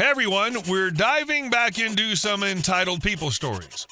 Hey everyone, we're diving back into some entitled people stories.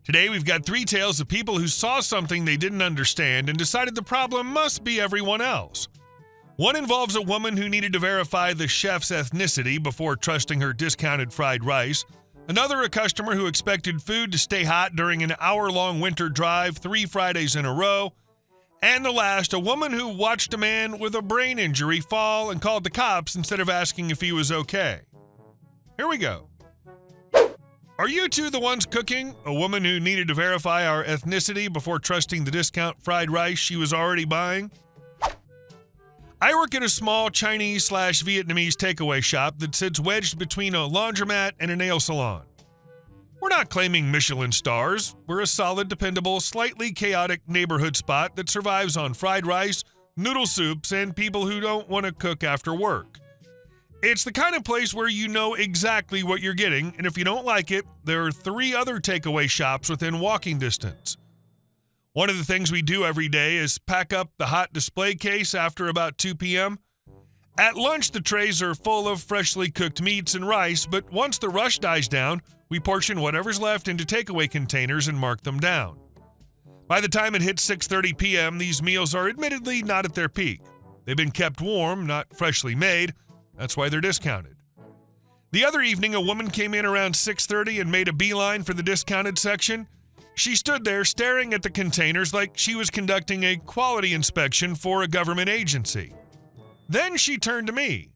Today we've got 3 tales of people who saw something they didn't understand and decided the problem must be everyone else. One involves a woman who needed to verify the chef's ethnicity before trusting her discounted fried rice. Another, a customer who expected food to stay hot during an hour-long winter drive 3 Fridays in a row. And the last, a woman who watched a man with a brain injury fall and called the cops instead of asking if he was okay. Here we go. Are you two the ones cooking? A woman who needed to verify our ethnicity before trusting the discount fried rice she was already buying? I work at a small Chinese/Vietnamese takeaway shop that sits wedged between a laundromat and a nail salon. We're not claiming Michelin stars. We're a solid, dependable, slightly chaotic neighborhood spot that survives on fried rice, noodle soups, and people who don't want to cook after work. It's the kind of place where you know exactly what you're getting, and if you don't like it, there are 3 other takeaway shops within walking distance. One of the things we do every day is pack up the hot display case after about 2 p.m. At lunch, the trays are full of freshly cooked meats and rice, but once the rush dies down, we portion whatever's left into takeaway containers and mark them down. By the time it hits 6:30 p.m., these meals are admittedly not at their peak. They've been kept warm, not freshly made. That's why they're discounted. The other evening, a woman came in around 6:30 and made a beeline for the discounted section. She stood there staring at the containers like she was conducting a quality inspection for a government agency. Then she turned to me.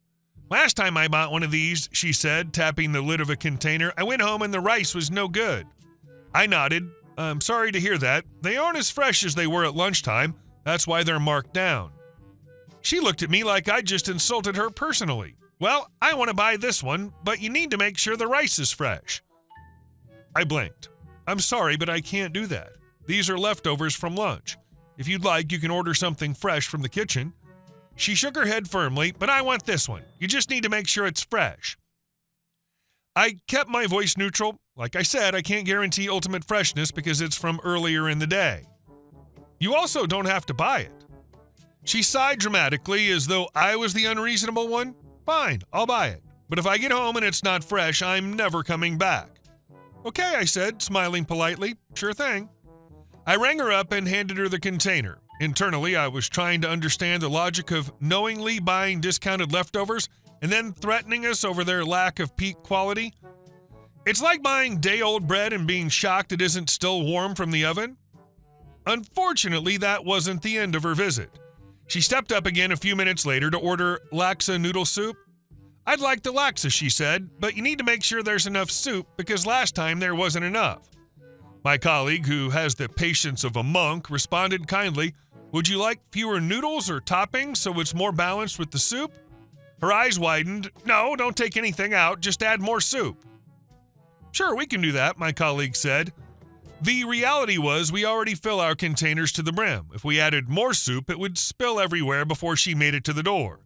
"Last time I bought one of these," she said, tapping the lid of a container, "I went home and the rice was no good." I nodded. "I'm sorry to hear that. They aren't as fresh as they were at lunchtime. That's why they're marked down." She looked at me like I just insulted her personally. "Well, I want to buy this one, but you need to make sure the rice is fresh." I blinked. "I'm sorry, but I can't do that. These are leftovers from lunch. If you'd like, you can order something fresh from the kitchen." She shook her head firmly. "But I want this one. You just need to make sure it's fresh." I kept my voice neutral. Like I said, I can't guarantee ultimate freshness because it's from earlier in the day. "You also don't have to buy it." She sighed dramatically as though I was the unreasonable one. "Fine, I'll buy it. But if I get home and it's not fresh, I'm never coming back." "Okay," I said, smiling politely. "Sure thing." I rang her up and handed her the container. Internally, I was trying to understand the logic of knowingly buying discounted leftovers and then threatening us over their lack of peak quality. It's like buying day-old bread and being shocked it isn't still warm from the oven. Unfortunately, that wasn't the end of her visit. She stepped up again a few minutes later to order laksa noodle soup. "I'd like the laksa," she said, "but you need to make sure there's enough soup because last time there wasn't enough." My colleague, who has the patience of a monk, responded kindly, "Would you like fewer noodles or toppings so it's more balanced with the soup?" Her eyes widened. "No, don't take anything out, just add more soup." "Sure, we can do that," my colleague said. The reality was we already fill our containers to the brim. If we added more soup, it would spill everywhere before she made it to the door.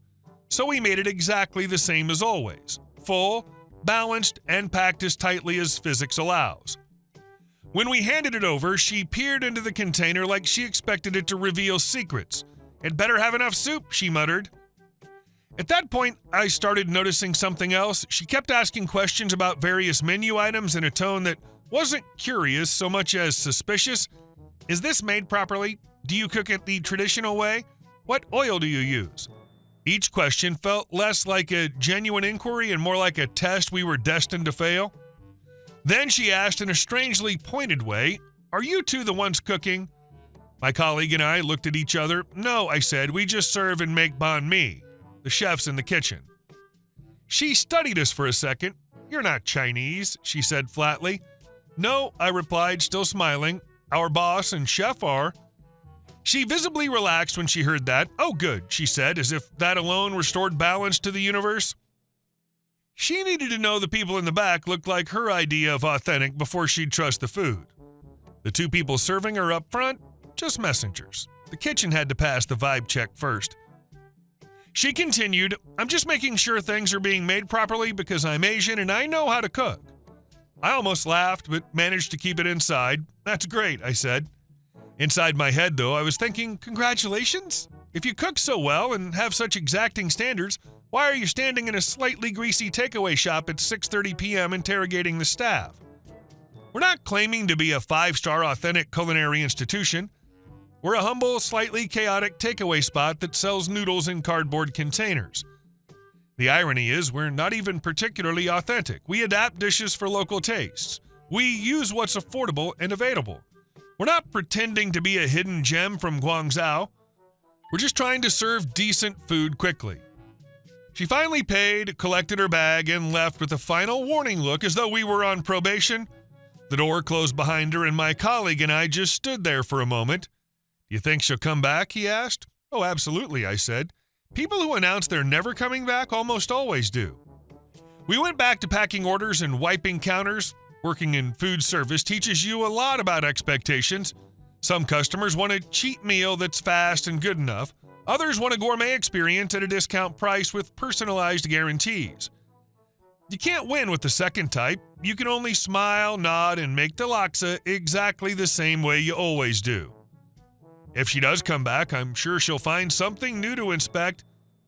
So we made it exactly the same as always. Full, balanced, and packed as tightly as physics allows. When we handed it over, she peered into the container like she expected it to reveal secrets. "It better have enough soup," she muttered. At that point, I started noticing something else. She kept asking questions about various menu items in a tone that wasn't curious so much as suspicious. "Is this made properly? Do you cook it the traditional way? What oil do you use?" Each question felt less like a genuine inquiry and more like a test we were destined to fail. Then she asked in a strangely pointed way, "Are you two the ones cooking?" My colleague and I looked at each other. "No," I said, "we just serve and make banh mi. The chef's in the kitchen." She studied us for a second. "You're not Chinese," she said flatly. "No," I replied, still smiling. "Our boss and chef are." She visibly relaxed when she heard that. "Oh, good," she said, as if that alone restored balance to the universe. She needed to know the people in the back looked like her idea of authentic before she'd trust the food. The 2 people serving her up front, just messengers. The kitchen had to pass the vibe check first. She continued, "I'm just making sure things are being made properly because I'm Asian and I know how to cook." I almost laughed, but managed to keep it inside. "That's great," I said. Inside my head, though, I was thinking, congratulations. If you cook so well and have such exacting standards, Why are you standing in a slightly greasy takeaway shop at 6:30 p.m. interrogating the staff? We're not claiming to be a 5-star authentic culinary institution. We're a humble, slightly chaotic takeaway spot that sells noodles in cardboard containers. The irony is we're not even particularly authentic. We adapt dishes for local tastes. We use what's affordable and available. We're not pretending to be a hidden gem from Guangzhou. We're just trying to serve decent food quickly. She finally paid, collected her bag, and left with a final warning look as though we were on probation. The door closed behind her, and my colleague and I just stood there for a moment. "Do you think she'll come back?" he asked. "Oh, absolutely," I said. People who announce they're never coming back almost always do. We went back to packing orders and wiping counters. Working in food service teaches you a lot about expectations. Some customers want a cheap meal that's fast and good enough. Others want a gourmet experience at a discount price with personalized guarantees. You can't win with the second type. You can only smile, nod, and make the laksa exactly the same way you always do. If she does come back, I'm sure she'll find something new to inspect,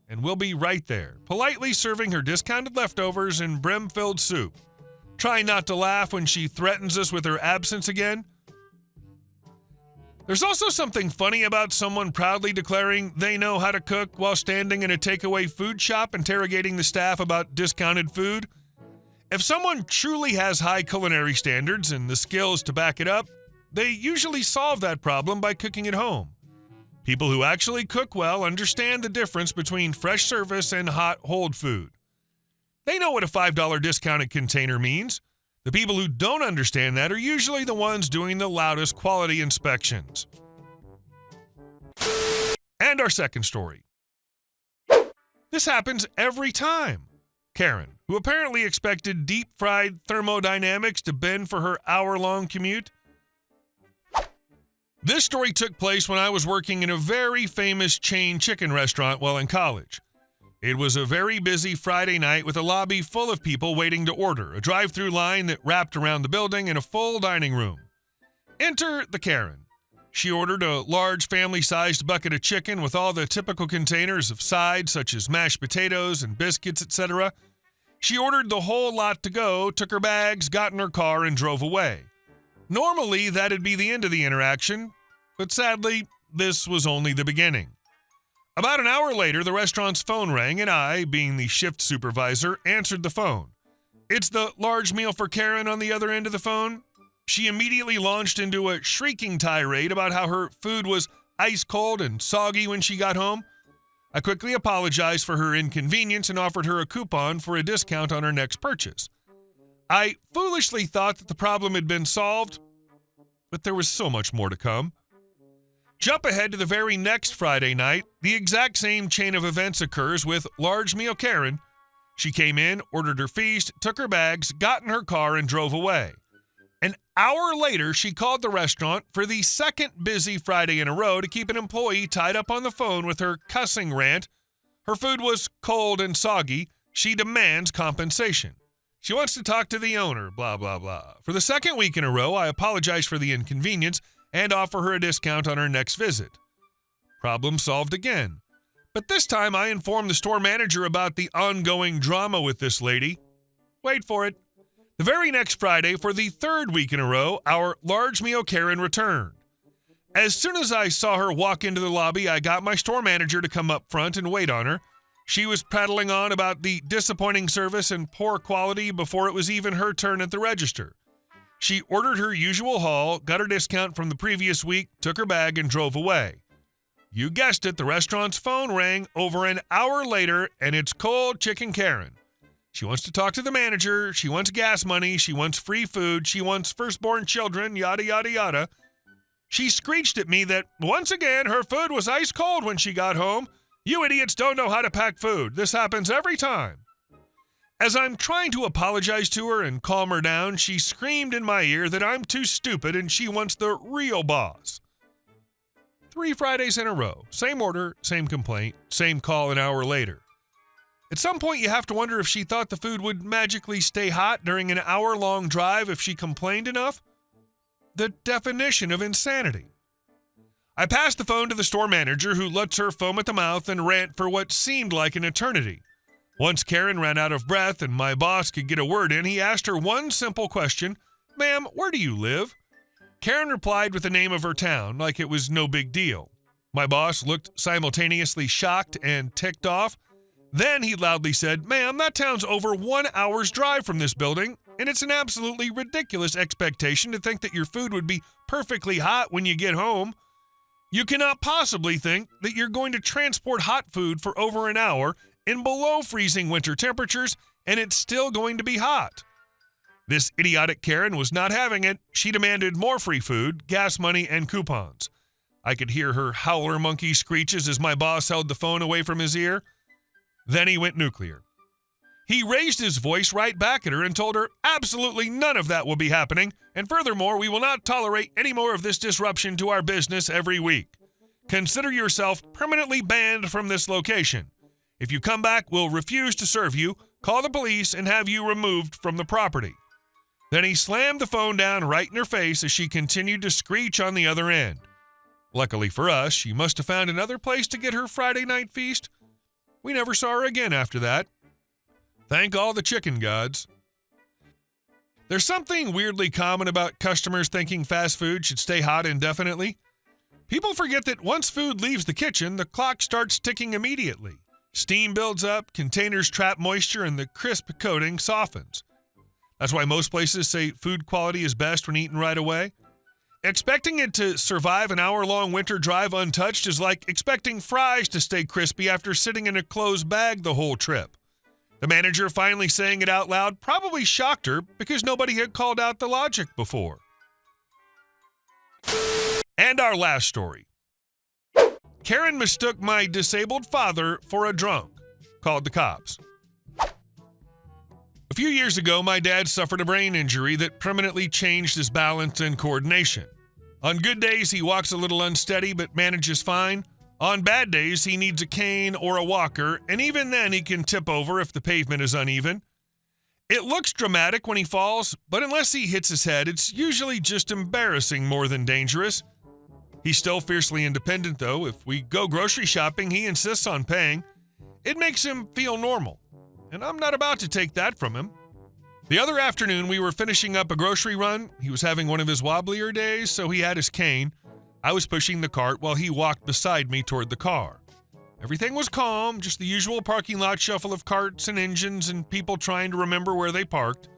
and we'll be right there, politely serving her discounted leftovers and brim-filled soup. Try not to laugh when she threatens us with her absence again. There's also something funny about someone proudly declaring they know how to cook while standing in a takeaway food shop interrogating the staff about discounted food. If someone truly has high culinary standards and the skills to back it up, they usually solve that problem by cooking at home. People who actually cook well understand the difference between fresh service and hot, hold food. They know what a $5 discounted container means. The people who don't understand that are usually the ones doing the loudest quality inspections. And our second story. This happens every time. Karen, who apparently expected deep-fried thermodynamics to bend for her hour-long commute. This story took place when I was working in a very famous chain chicken restaurant while in college. It was a very busy Friday night with a lobby full of people waiting to order, a drive-through line that wrapped around the building, and a full dining room. Enter the Karen. She ordered a large family-sized bucket of chicken with all the typical containers of sides such as mashed potatoes and biscuits, etc. She ordered the whole lot to go, took her bags, got in her car, and drove away. Normally, that'd be the end of the interaction, but sadly, this was only the beginning. About an hour later, the restaurant's phone rang, and I, being the shift supervisor, answered the phone. "It's the large meal for Karen" on the other end of the phone. She immediately launched into a shrieking tirade about how her food was ice cold and soggy when she got home. I quickly apologized for her inconvenience and offered her a coupon for a discount on her next purchase. I foolishly thought that the problem had been solved, but there was so much more to come. Jump ahead to the very next Friday night. The exact same chain of events occurs with large meal Karen. She came in, ordered her feast, took her bags, got in her car, and drove away. An hour later, she called the restaurant for the second busy Friday in a row to keep an employee tied up on the phone with her cussing rant. Her food was cold and soggy. She demands compensation. She wants to talk to the owner, blah, blah, blah. For the second week in a row, I apologize for the inconvenience and offer her a discount on her next visit. Problem solved again. But this time, I informed the store manager about the ongoing drama with this lady. Wait for it. The very next Friday, for the third week in a row, our large meal Karen returned. As soon as I saw her walk into the lobby, I got my store manager to come up front and wait on her. She was prattling on about the disappointing service and poor quality before it was even her turn at the register. She ordered her usual haul, got her discount from the previous week, took her bag, and drove away. You guessed it, the restaurant's phone rang over an hour later, and it's cold chicken Karen. She wants to talk to the manager, she wants gas money, she wants free food, she wants firstborn children, yada, yada, yada. She screeched at me that, once again, her food was ice cold when she got home. You idiots don't know how to pack food. This happens every time. As I'm trying to apologize to her and calm her down, she screamed in my ear that I'm too stupid and she wants the real boss. 3 Fridays in a row. Same order, same complaint, same call an hour later. At some point, you have to wonder if she thought the food would magically stay hot during an hour-long drive if she complained enough. The definition of insanity. I passed the phone to the store manager, who lets her foam at the mouth and rant for what seemed like an eternity. Once Karen ran out of breath and my boss could get a word in, he asked her one simple question, "Ma'am, where do you live?" Karen replied with the name of her town, like it was no big deal. My boss looked simultaneously shocked and ticked off. Then he loudly said, "Ma'am, that town's over 1 hour's drive from this building, and it's an absolutely ridiculous expectation to think that your food would be perfectly hot when you get home. You cannot possibly think that you're going to transport hot food for over an hour in below freezing winter temperatures, and it's still going to be hot." This idiotic Karen was not having it. She demanded more free food, gas money, and coupons. I could hear her howler monkey screeches as my boss held the phone away from his ear. Then he went nuclear. He raised his voice right back at her and told her absolutely none of that will be happening, and furthermore, we will not tolerate any more of this disruption to our business every week. Consider yourself permanently banned from this location. If you come back, we'll refuse to serve you, call the police, and have you removed from the property. Then he slammed the phone down right in her face as she continued to screech on the other end. Luckily for us, she must have found another place to get her Friday night feast. We never saw her again after that. Thank all the chicken gods. There's something weirdly common about customers thinking fast food should stay hot indefinitely. People forget that once food leaves the kitchen, the clock starts ticking immediately. Steam builds up, containers trap moisture, and the crisp coating softens. That's why most places say food quality is best when eaten right away. Expecting it to survive an hour-long winter drive untouched is like expecting fries to stay crispy after sitting in a closed bag the whole trip. The manager finally saying it out loud probably shocked her because nobody had called out the logic before. And our last story. Karen mistook my disabled father for a drunk. Called the cops. A few years ago, my dad suffered a brain injury that permanently changed his balance and coordination. On good days, he walks a little unsteady but manages fine. On bad days, he needs a cane or a walker, and even then he can tip over if the pavement is uneven. It looks dramatic when he falls, but unless he hits his head, it's usually just embarrassing more than dangerous. He's still fiercely independent, though. If we go grocery shopping, he insists on paying. It makes him feel normal. And I'm not about to take that from him. The other afternoon, we were finishing up a grocery run. He was having one of his wobblier days, so he had his cane. I was pushing the cart while he walked beside me toward the car. Everything was calm, just the usual parking lot shuffle of carts and engines and people trying to remember where they parked.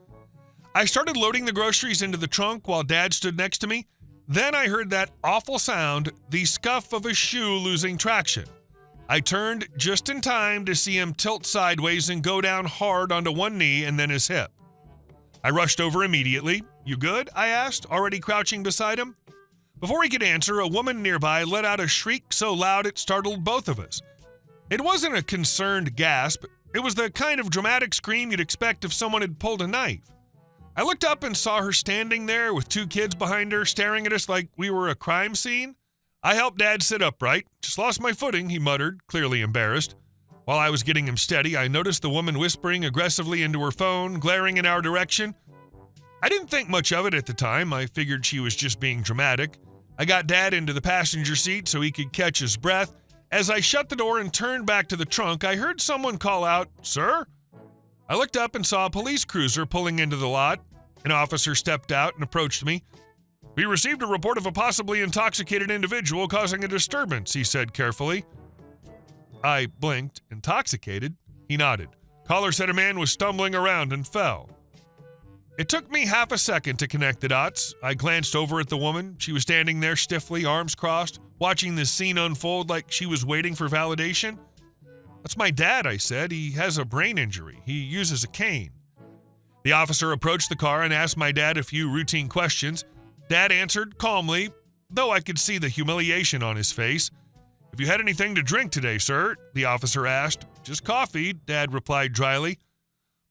I started loading the groceries into the trunk while Dad stood next to me. Then I heard that awful sound, the scuff of a shoe losing traction. I turned just in time to see him tilt sideways and go down hard onto one knee and then his hip. I rushed over immediately. "You good?" I asked, already crouching beside him. Before he could answer, a woman nearby let out a shriek so loud it startled both of us. It wasn't a concerned gasp. It was the kind of dramatic scream you'd expect if someone had pulled a knife. I looked up and saw her standing there with 2 kids behind her, staring at us like we were a crime scene. I helped Dad sit upright. "Just lost my footing," he muttered, clearly embarrassed. While I was getting him steady, I noticed the woman whispering aggressively into her phone, glaring in our direction. I didn't think much of it at the time. I figured she was just being dramatic. I got Dad into the passenger seat so he could catch his breath. As I shut the door and turned back to the trunk, I heard someone call out, "Sir?" I looked up and saw a police cruiser pulling into the lot. An officer stepped out and approached me. "We received a report of a possibly intoxicated individual causing a disturbance," he said carefully. I blinked. "Intoxicated?" He nodded. "Caller said a man was stumbling around and fell." It took me half a second to connect the dots. I glanced over at the woman. She was standing there stiffly, arms crossed, watching this scene unfold like she was waiting for validation. "That's my dad," I said. "He has a brain injury. He uses a cane." The officer approached the car and asked my dad a few routine questions. Dad answered calmly, though I could see the humiliation on his face. "Have you had anything to drink today, sir?" the officer asked. "Just coffee," Dad replied dryly.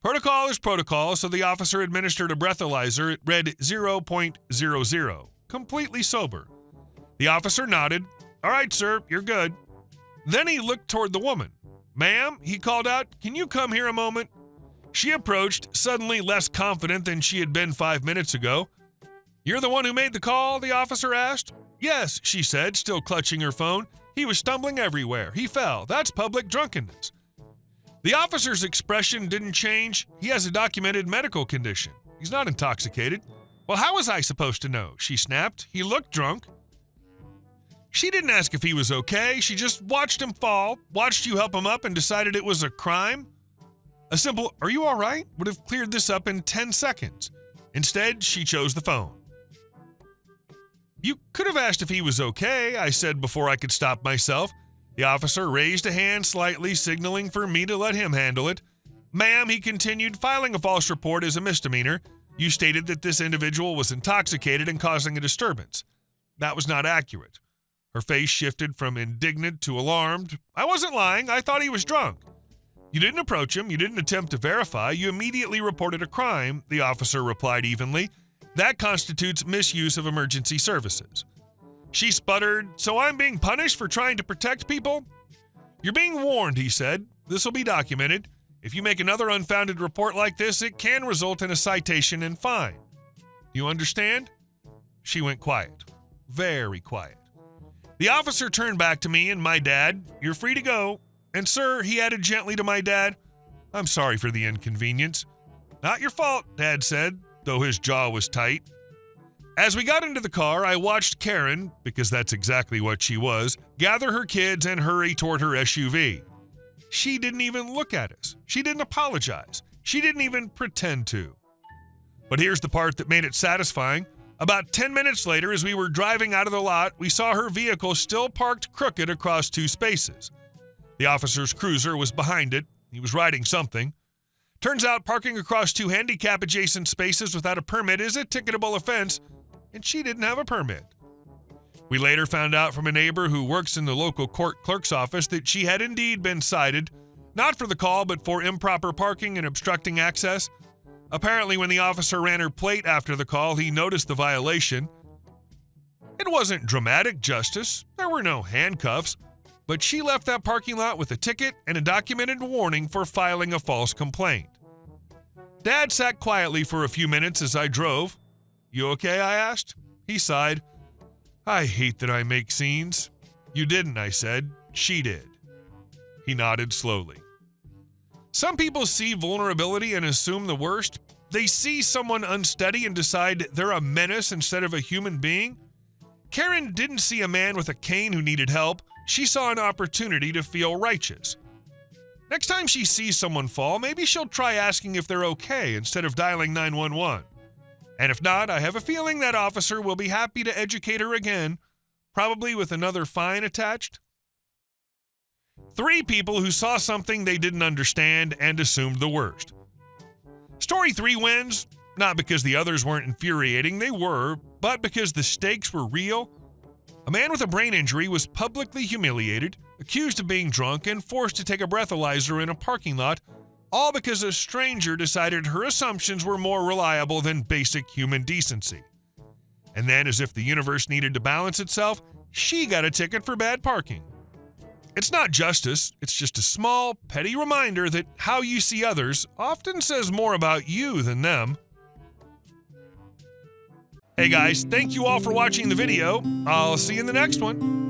Protocol is protocol, so the officer administered a breathalyzer. It read 0.00, completely sober. The officer nodded. "All right, sir, you're good." Then he looked toward the woman. "Ma'am," he called out, "can you come here a moment?" She approached, suddenly less confident than she had been 5 minutes ago. "You're the one who made the call?" the officer asked. "Yes," she said, still clutching her phone. "He was stumbling everywhere. He fell. That's public drunkenness." The officer's expression didn't change. He has a documented medical condition. He's not intoxicated. Well, how was I supposed to know? She snapped. He looked drunk. She didn't ask if he was okay. She just watched him fall, watched you help him up, and decided it was a crime. A simple, "Are you all right?" would have cleared this up in 10 seconds. Instead, she chose the phone. "You could have asked if he was okay," I said before I could stop myself. The officer raised a hand slightly, signaling for me to let him handle it. "Ma'am," he continued, "filing a false report is a misdemeanor. You stated that this individual was intoxicated and causing a disturbance. That was not accurate." Her face shifted from indignant to alarmed. "I wasn't lying. I thought he was drunk." "You didn't approach him. You didn't attempt to verify. You immediately reported a crime," the officer replied evenly. "That constitutes misuse of emergency services." She sputtered, "So I'm being punished for trying to protect people?" "You're being warned," he said. "This will be documented. If you make another unfounded report like this, it can result in a citation and fine. You understand?" She went quiet. Very quiet. The officer turned back to me and my dad. "You're free to go. And sir," he added gently to my dad, "I'm sorry for the inconvenience." "Not your fault," Dad said, though his jaw was tight. As we got into the car, I watched Karen, because that's exactly what she was, gather her kids and hurry toward her SUV. She didn't even look at us. She didn't apologize. She didn't even pretend to. But here's the part that made it satisfying. About 10 minutes later, as we were driving out of the lot, we saw her vehicle still parked crooked across 2 spaces. The officer's cruiser was behind it. He was riding something. Turns out parking across 2 handicap-adjacent spaces without a permit is a ticketable offense, and she didn't have a permit. We later found out from a neighbor who works in the local court clerk's office that she had indeed been cited, not for the call, but for improper parking and obstructing access. Apparently, when the officer ran her plate after the call, he noticed the violation. It wasn't dramatic justice. There were no handcuffs. But she left that parking lot with a ticket and a documented warning for filing a false complaint. Dad sat quietly for a few minutes as I drove. "You okay?" I asked. He sighed. "I hate that I make scenes." "You didn't," I said. "She did." He nodded slowly. Some people see vulnerability and assume the worst. They see someone unsteady and decide they're a menace instead of a human being. Karen didn't see a man with a cane who needed help. She saw an opportunity to feel righteous. Next time she sees someone fall, maybe she'll try asking if they're okay instead of dialing 911. And if not, I have a feeling that officer will be happy to educate her again, probably with another fine attached. 3 people who saw something they didn't understand and assumed the worst. Story 3 wins, not because the others weren't infuriating, they were, but because the stakes were real. A man with a brain injury was publicly humiliated, accused of being drunk, and forced to take a breathalyzer in a parking lot, all because a stranger decided her assumptions were more reliable than basic human decency. And then, as if the universe needed to balance itself, she got a ticket for bad parking. It's not justice, it's just a small, petty reminder that how you see others often says more about you than them. Hey guys, thank you all for watching the video. I'll see you in the next one.